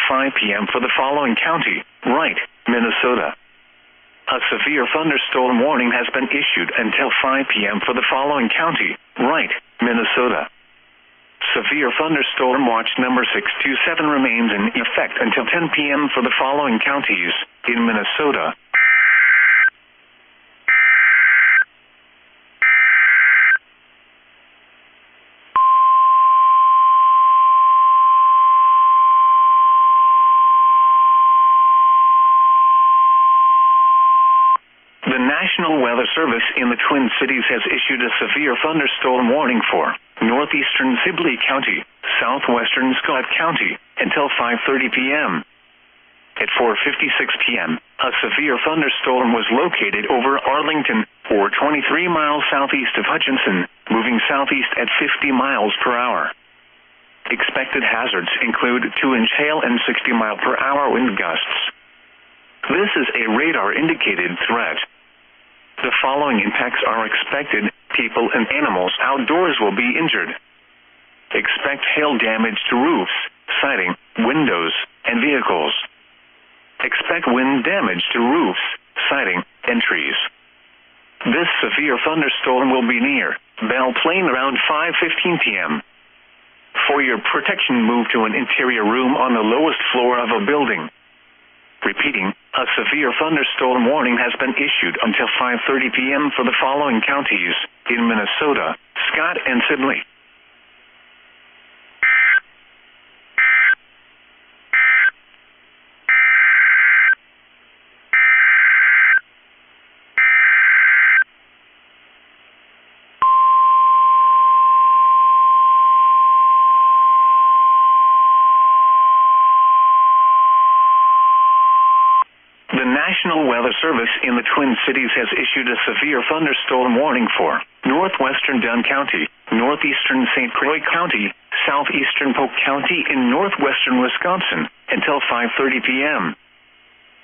5 p.m. for the following county: Wright, Minnesota. A severe thunderstorm warning has been issued until 5 p.m. for the following county: Wright, Minnesota. Severe thunderstorm watch number 627 remains in effect until 10 p.m. for the following counties in Minnesota: The National Weather Service in the Twin Cities has issued a severe thunderstorm warning for northeastern Sibley County, southwestern Scott County, until 5:30 p.m. At 4:56 p.m., a severe thunderstorm was located over Arlington, or 23 miles southeast of Hutchinson, moving southeast at 50 miles per hour. Expected hazards include 2-inch hail and 60-mile-per-hour wind gusts. This is a radar-indicated threat. The following impacts are expected: people and animals outdoors will be injured. Expect hail damage to roofs, siding, windows, and vehicles. Expect wind damage to roofs, siding, and trees. This severe thunderstorm will be near Belle Plaine around 5:15 p.m. For your protection, move to an interior room on the lowest floor of a building. Repeating, a severe thunderstorm warning has been issued until 5:30 p.m. for the following counties in Minnesota: Scott and Sibley. The National Weather Service in the Twin Cities has issued a severe thunderstorm warning for northwestern Dunn County, northeastern St. Croix County, southeastern Polk County in northwestern Wisconsin until 5:30 p.m.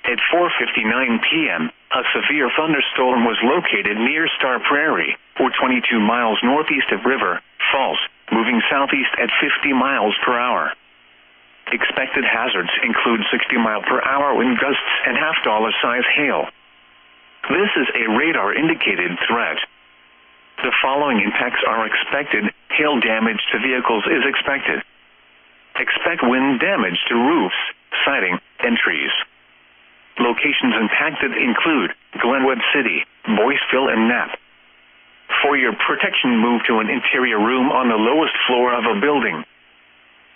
At 4:59 p.m., a severe thunderstorm was located near Star Prairie, or 22 miles northeast of River Falls, moving southeast at 50 miles per hour. Expected hazards include 60-mile-per-hour wind gusts and half-dollar-size hail. This is a radar-indicated threat. The following impacts are expected: hail damage to vehicles is expected. Expect wind damage to roofs, siding, and trees. Locations impacted include Glenwood City, Boyceville, and Knapp. For your protection, move to an interior room on the lowest floor of a building.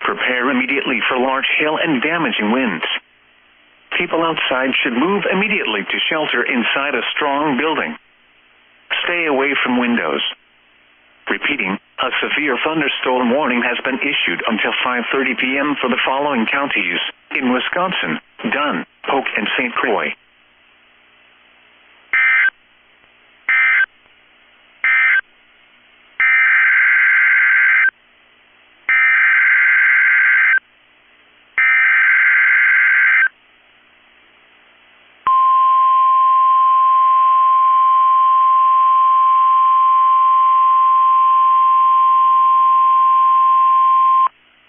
Prepare immediately for large hail and damaging winds. People outside should move immediately to shelter inside a strong building. Stay away from windows. Repeating, a severe thunderstorm warning has been issued until 5:30 p.m. for the following counties in Wisconsin: Dunn, Polk, and St. Croix.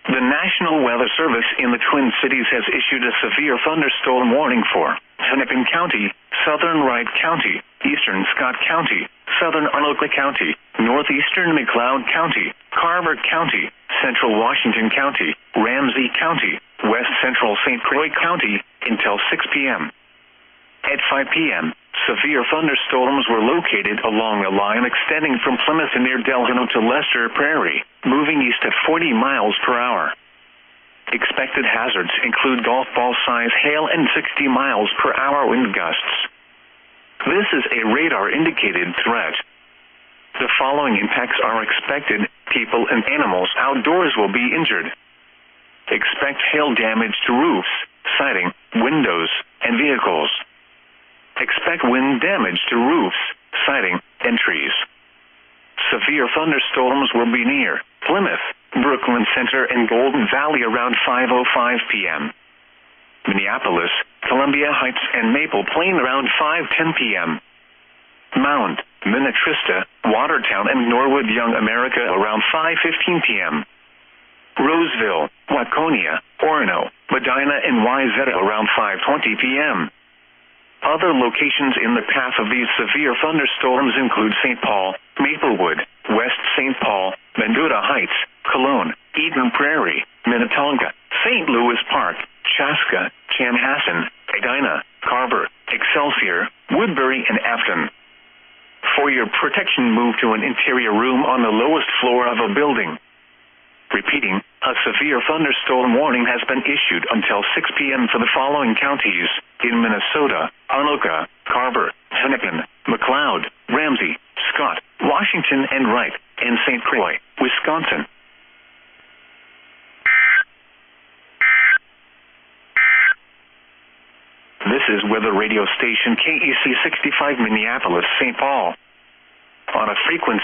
The National Weather Service in the Twin Cities has issued a severe thunderstorm warning for Hennepin County, southern Wright County, eastern Scott County, southern Arnold County, northeastern McLeod County, Carver County, central Washington County, Ramsey County, west central St. Croix County until 6 p.m. At 5 p.m., severe thunderstorms were located along a line extending from Plymouth and near Delano to Lester Prairie, moving east at 40 miles per hour. Expected hazards include golf ball-size hail and 60 miles per hour wind gusts. This is a radar-indicated threat. The following impacts are expected: people and animals outdoors will be injured. Expect hail damage to roofs, siding, windows, and vehicles. Expect wind damage to roofs, siding, and trees. Severe thunderstorms will be near Plymouth, Brooklyn Center, and Golden Valley around 5:05 p.m. Minneapolis, Columbia Heights, and Maple Plain around 5:10 p.m. Mound, Minnetrista, Watertown, and Norwood Young America around 5:15 p.m. Roseville, Waconia, Orono, Medina, and Wayzata around 5:20 p.m. Other locations in the path of these severe thunderstorms include St. Paul, Maplewood, West St. Paul, Mendota Heights, Cologne, Eden Prairie, Minnetonka, St. Louis Park, Chaska, Chanhassen, Edina, Carver, Excelsior, Woodbury, and Afton. For your protection, move to an interior room on the lowest floor of a building. Repeating, a severe thunderstorm warning has been issued until 6 p.m. for the following counties in Minnesota: Anoka, Carver, Hennepin, McLeod, Ramsey, Scott, Washington, and Wright, and St. Croix, Wisconsin. This is weather radio station KEC65 Minneapolis, St. Paul. On a frequency